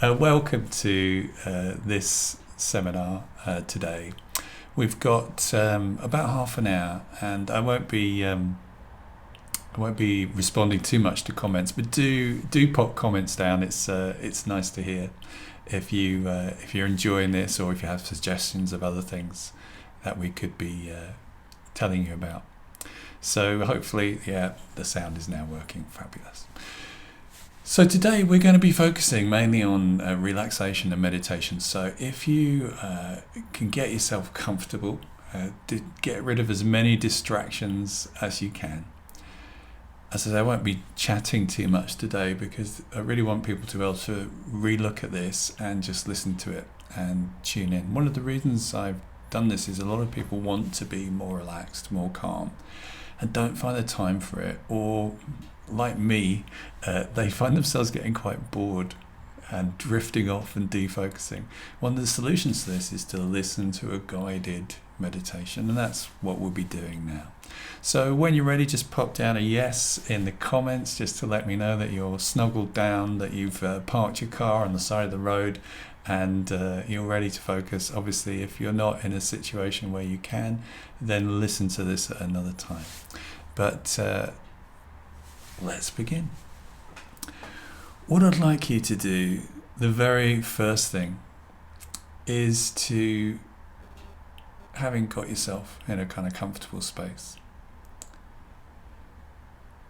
Welcome to this seminar today. We've got about half an hour, and I won't be responding too much to comments, but do pop comments down. It's nice to hear if you're enjoying this, or if you have suggestions of other things that we could be telling you about. So hopefully, the sound is now working. Fabulous. So today we're going to be focusing mainly on relaxation and meditation. So if you can get yourself comfortable, get rid of as many distractions as you can. As I said, I won't be chatting too much today because I really want people to be able to relook at this and just listen to it and tune in. One of the reasons I've done this is a lot of people want to be more relaxed, more calm, and don't find the time for it, or like me, they find themselves getting quite bored and drifting off and defocusing. One of the solutions to this is to listen to a guided meditation, and that's what we'll be doing now. So when you're ready, just pop down a yes in the comments just to let me know that you're snuggled down, that you've parked your car on the side of the road, and you're ready to focus. Obviously, if you're not in a situation where you can, then listen to this at another time. But let's begin. What I'd like you to do, the very first thing, is to, having got yourself in a kind of comfortable space,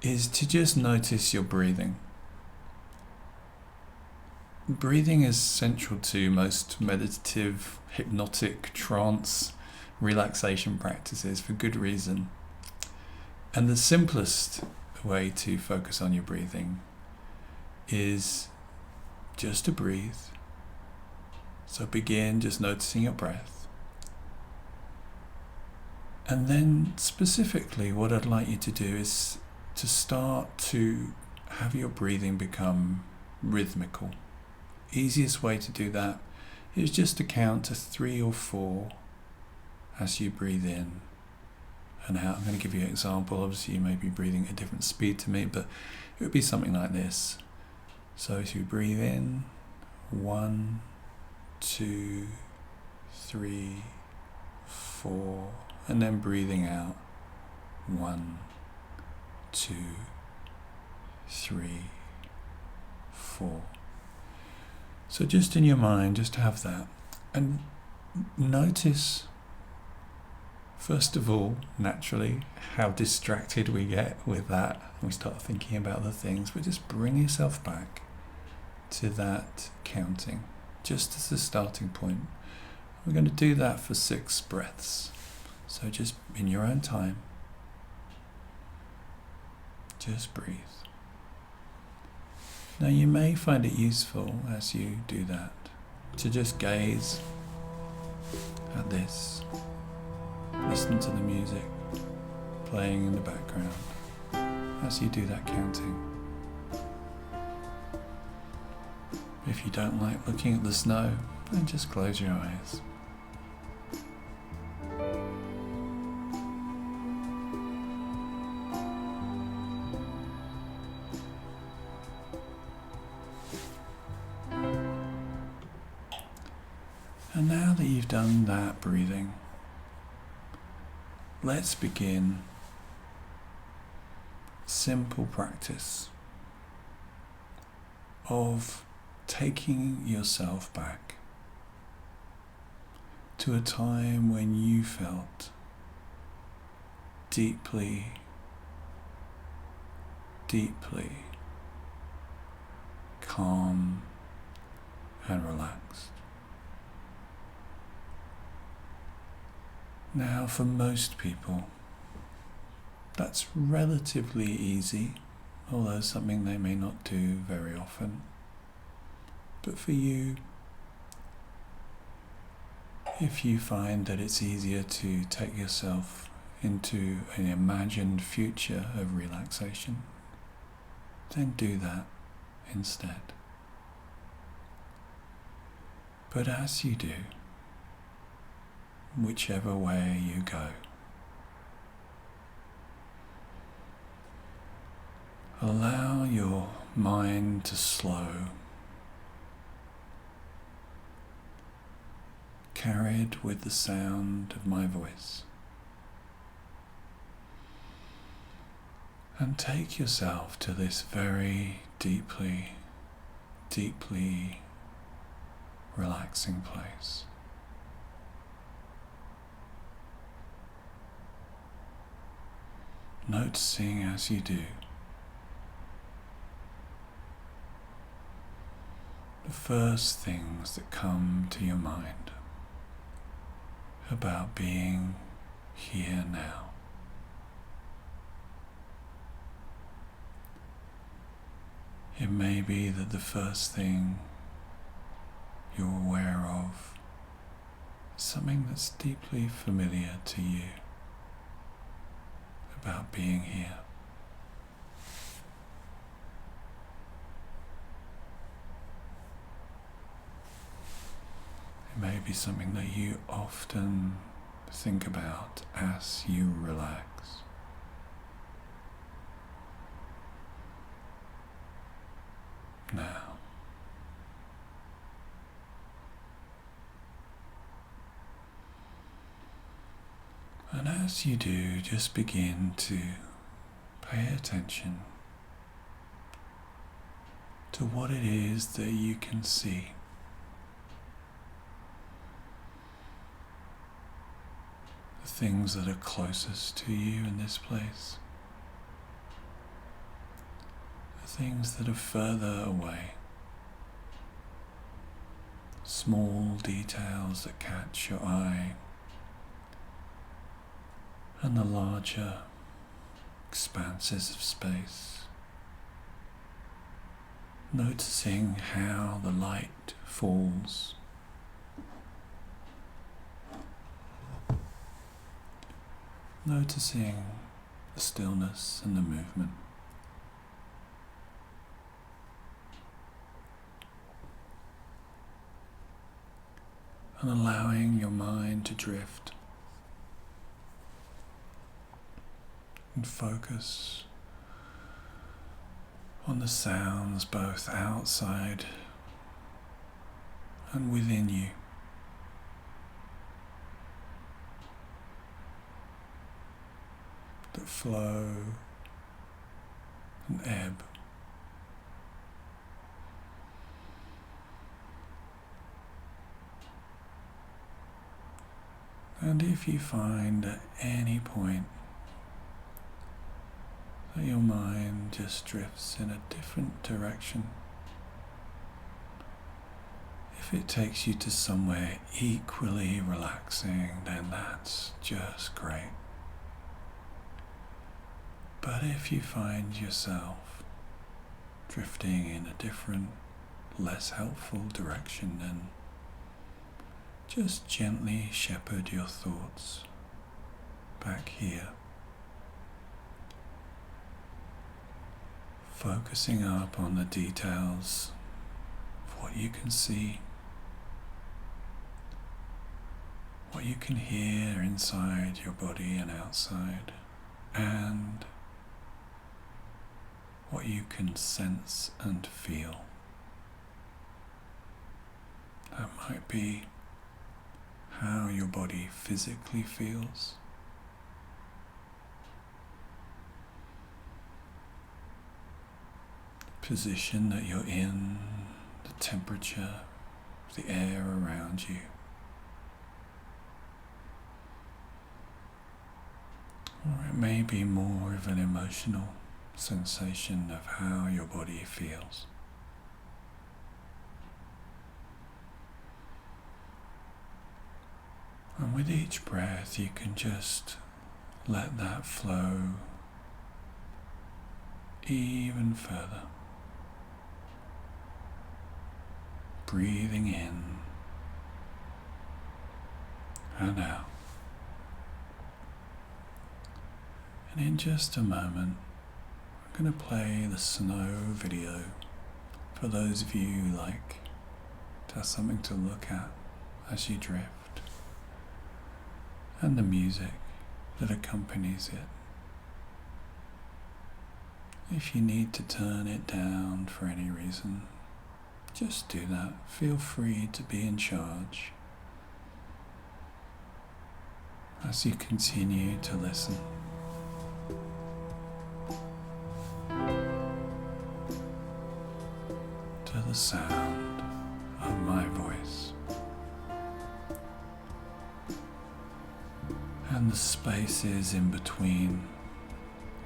is to just notice your breathing. Breathing is central to most meditative, hypnotic, trance, relaxation practices for good reason. And the simplest way to focus on your breathing is just to breathe. So begin just noticing your breath. And then specifically what I'd like you to do is to start to have your breathing become rhythmical. Easiest way to do that is just to count to 3 or 4 as you breathe in and out. I'm going to give you an example. Obviously you may be breathing at a different speed to me, but it would be something like this. So as you breathe in, 1, 2, 3, 4, and then breathing out, 1, 2, 3, 4. So just in your mind, just have that, and notice, first of all, naturally, how distracted we get with that. We start thinking about other things, but just bring yourself back to that counting, just as a starting point. We're going to do that for 6 breaths. So just in your own time, just breathe. Now you may find it useful as you do that to just gaze at this, listen to the music playing in the background as you do that counting. If you don't like looking at the snow, then just close your eyes. And now that you've done that breathing, let's begin simple practice of taking yourself back to a time when you felt deeply, deeply calm and relaxed. Now, for most people, that's relatively easy, although something they may not do very often. But for you, if you find that it's easier to take yourself into an imagined future of relaxation, then do that instead. But as you do, whichever way you go, allow your mind to slow carried with the sound of my voice. And take yourself to this very deeply, deeply relaxing place. Noticing as you do the first things that come to your mind about being here now. It may be that the first thing you're aware of is something that's deeply familiar to you about being here. It may be something that you often think about as you relax. Now, and as you do, just begin to pay attention to what it is that you can see. The things that are closest to you in this place. Things that are further away, small details that catch your eye, and the larger expanses of space. Noticing how the light falls, noticing the stillness and the movement. And allowing your mind to drift and focus on the sounds both outside and within you. That flow and ebb. And if you find at any point that your mind just drifts in a different direction, if it takes you to somewhere equally relaxing, then that's just great. But if you find yourself drifting in a different, less helpful direction, then just gently shepherd your thoughts back here, focusing up on the details of what you can see, what you can hear inside your body and outside, and what you can sense and feel. That might be how your body physically feels. The position that you're in, the temperature of the air around you. Or it may be more of an emotional sensation of how your body feels. And with each breath, you can just let that flow even further. Breathing in and out. And in just a moment, I'm going to play the snow video for those of you who like to have something to look at as you drift, and the music that accompanies it. If you need to turn it down for any reason, just do that. Feel free to be in charge. as you continue to listen. To the sound of my voice and the spaces in between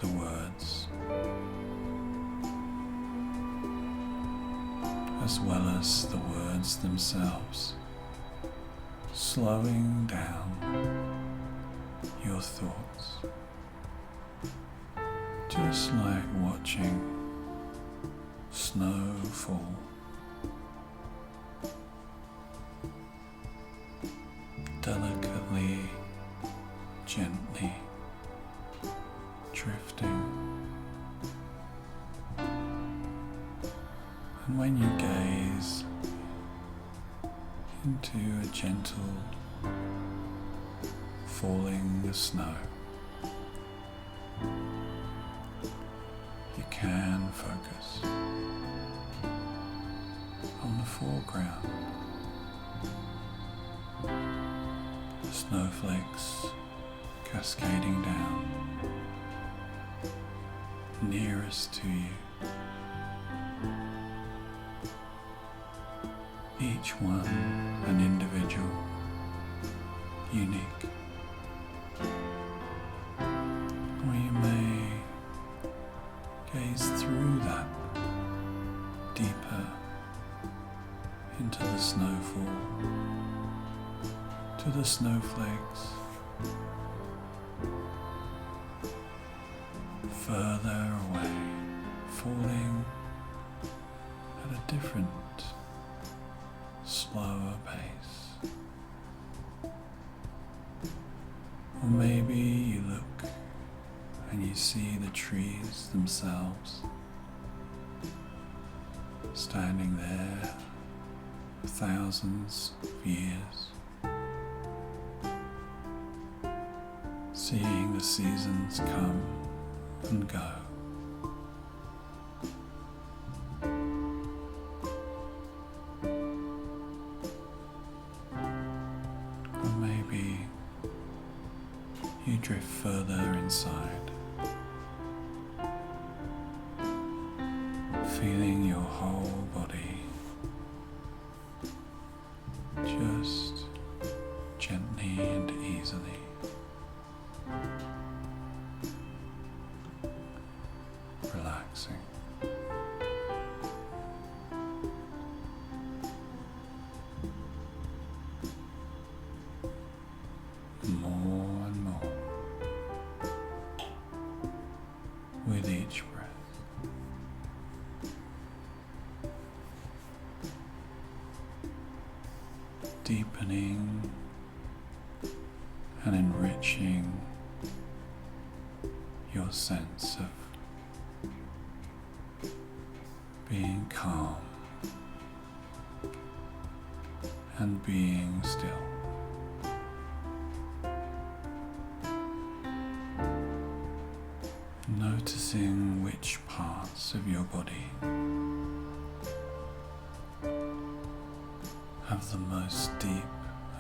the words, as well as the words themselves, slowing down your thoughts, just like watching snow fall. Delicately, gently drifting. And when you gaze into a gentle falling snow, you can focus on the foreground. The snowflakes cascading down nearest to you, each one an individual, unique. Or you may gaze through that deeper into the snowfall, to the snowflakes, further away, falling at a different, slower pace. Or maybe you look and you see the trees themselves standing there for thousands of years, seeing the seasons come and go. Or maybe you drift further inside, feeling your whole body just gently and easily relaxing. More and more with each breath. Deepening and enriching your sense of being calm and being still. Noticing which parts of your body have the most deep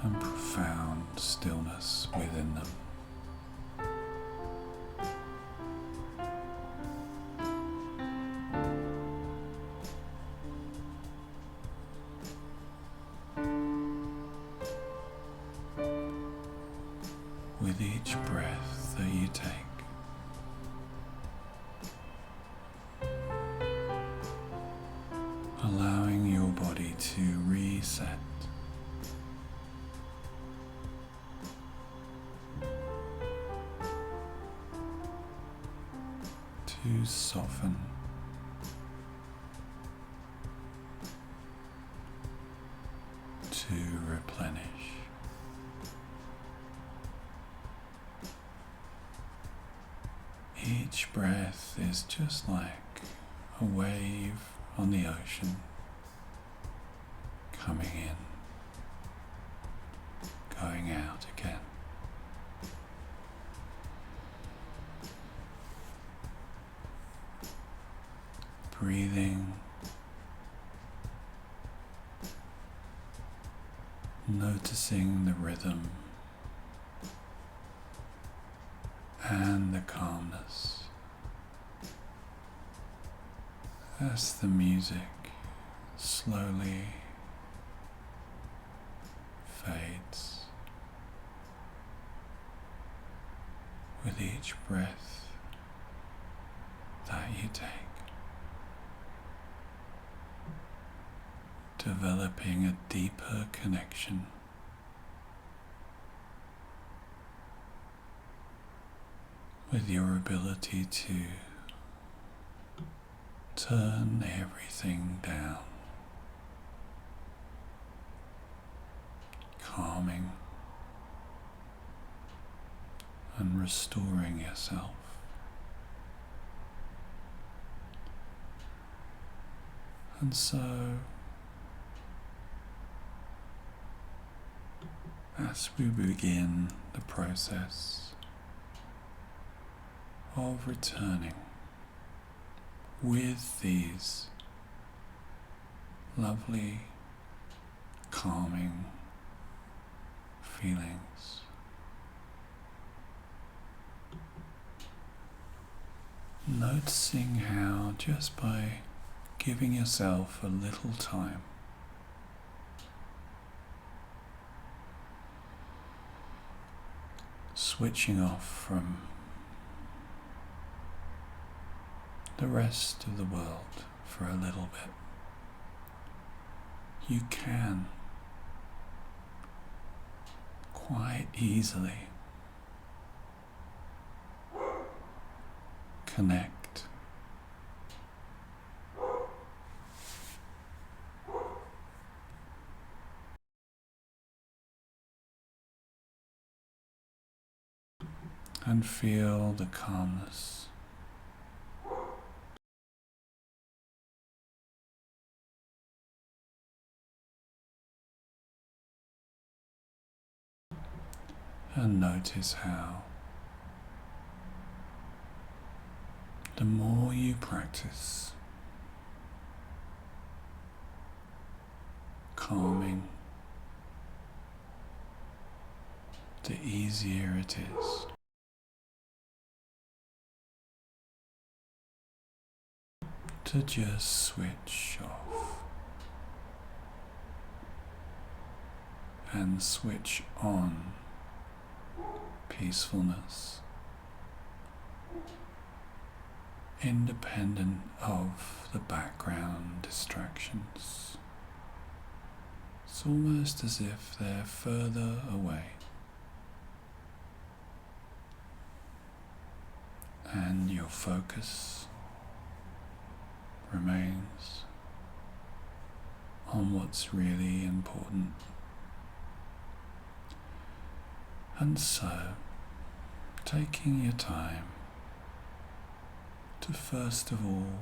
and profound stillness within them. With each breath that you take, allowing your body to reset, to soften, to replenish. Each breath is just like a wave on the ocean, coming in, going out again. Breathing, noticing the rhythm and the calmness as the music slowly fades with each breath that you take, developing a deeper connection with your ability to turn everything down, calming and restoring yourself. And so, as we begin the process of returning with these lovely, calming feelings, noticing how just by giving yourself a little time, switching off from the rest of the world for a little bit, you can quite easily connect and feel the calmness and notice how the more you practice calming, the easier it is to just switch off and switch on peacefulness, independent of the background distractions. It's almost as if they're further away, and your focus remains on what's really important. And so, taking your time to first of all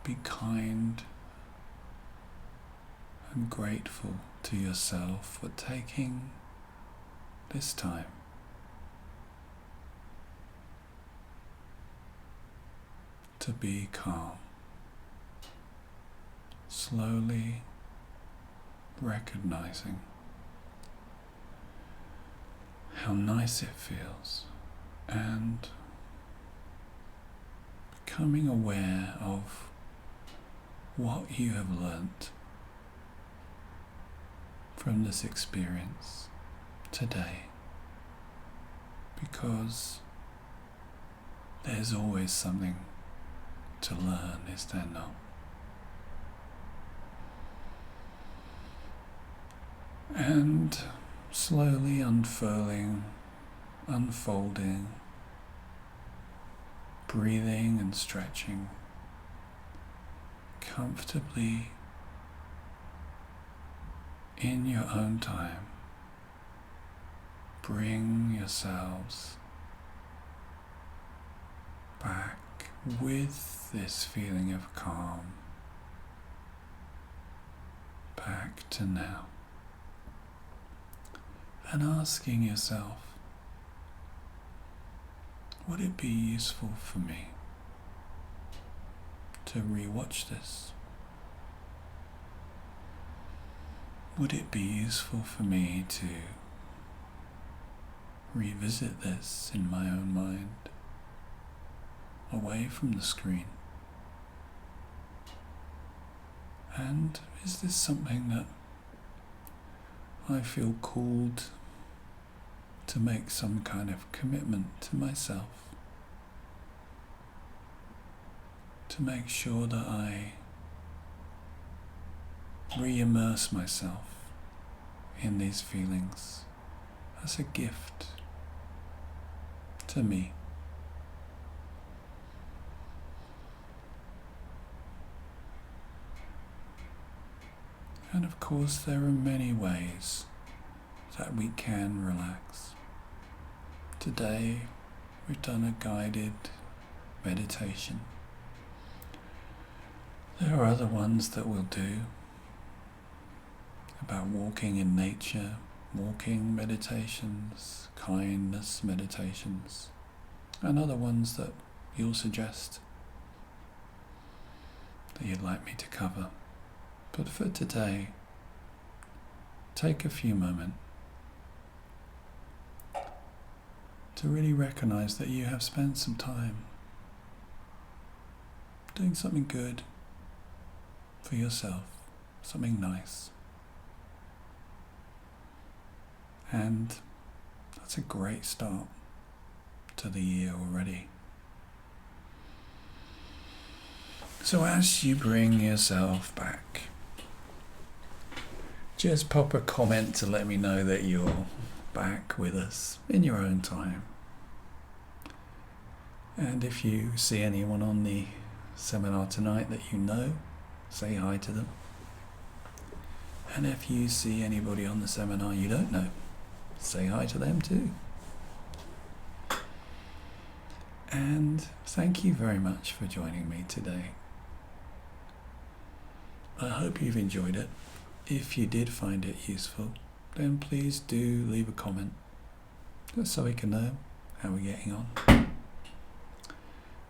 be kind and grateful to yourself for taking this time to be calm, slowly recognizing how nice it feels and becoming aware of what you have learnt from this experience today, because there's always something to learn, is there not? And slowly unfolding, breathing and stretching comfortably in your own time. Bring yourselves back with this feeling of calm, back to now. And asking yourself, would it be useful for me to rewatch this? Would it be useful for me to revisit this in my own mind, away from the screen. And is this something that I feel called to make some kind of commitment to myself, to make sure that I re-immerse myself in these feelings as a gift to me? And of course, there are many ways that we can relax. Today, we've done a guided meditation. There are other ones that we'll do about walking in nature, walking meditations, kindness meditations, and other ones that you'll suggest that you'd like me to cover. But for today, take a few moments to really recognize that you have spent some time doing something good for yourself, something nice. And that's a great start to the year already. So as you bring yourself back, just pop a comment to let me know that you're back with us in your own time. And if you see anyone on the seminar tonight that you know, say hi to them. And if you see anybody on the seminar you don't know, say hi to them too. And thank you very much for joining me today. I hope you've enjoyed it. If you did find it useful, then please do leave a comment, just so we can know how we're getting on.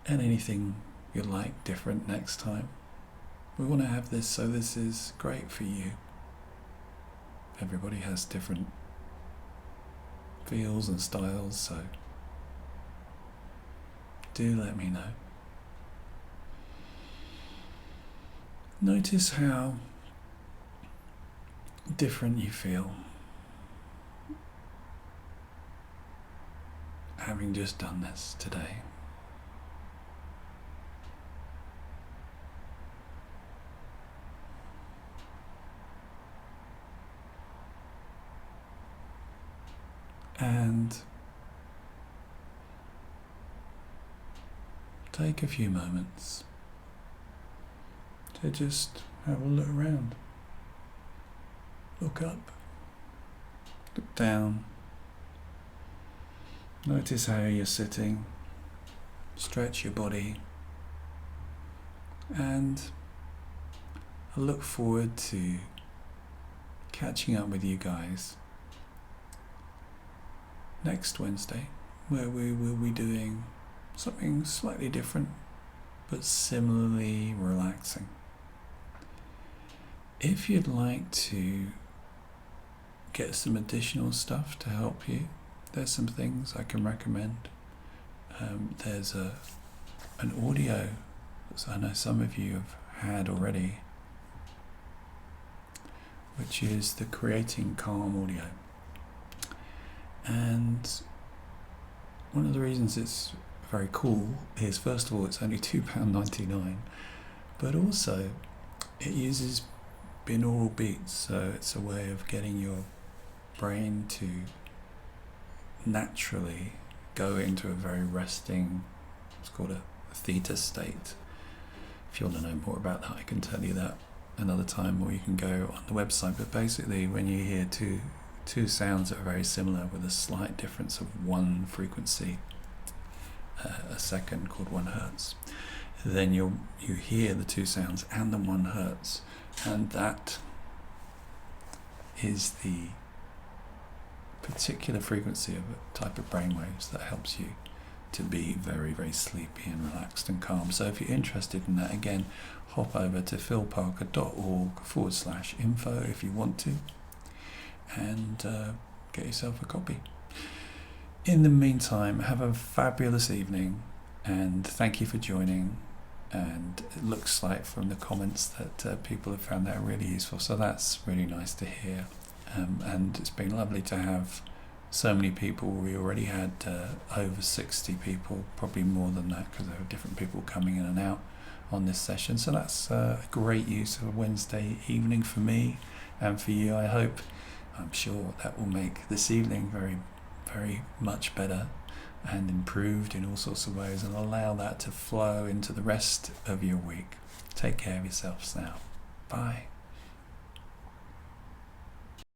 And anything you'd like different next time. We want to have this so this is great for you. Everybody has different feels and styles, so do let me know. Notice how different you feel having just done this today. And take a few moments to just have a look around. Look up, look down, notice how you're sitting, stretch your body, and I look forward to catching up with you guys next Wednesday, where we will be doing something slightly different but similarly relaxing. If you'd like to get some additional stuff to help you, there's some things I can recommend. There's an audio that I know some of you have had already, which is the Creating Calm audio. And one of the reasons it's very cool is, first of all, it's only £2.99, but also it uses binaural beats, so it's a way of getting your brain to naturally go into a very resting, it's called a theta state. If you want to know more about that, I can tell you that another time, or you can go on the website. But basically, when you hear two sounds that are very similar with a slight difference of one frequency a second, called 1 hertz, then you hear the two sounds and the 1 hertz, and that is the particular frequency of a type of brainwaves that helps you to be very, very sleepy and relaxed and calm. So if you're interested in that, again, hop over to philparker.org/info if you want to, and get yourself a copy. In the meantime, have a fabulous evening, and thank you for joining. And it looks like from the comments that people have found that really useful, so that's really nice to hear. And it's been lovely to have so many people. We already had over 60 people, probably more than that, because there were different people coming in and out on this session. So that's a great use of a Wednesday evening for me and for you. I'm sure that will make this evening very, very much better and improved in all sorts of ways, and allow that to flow into the rest of your week. Take care of yourselves now. Bye.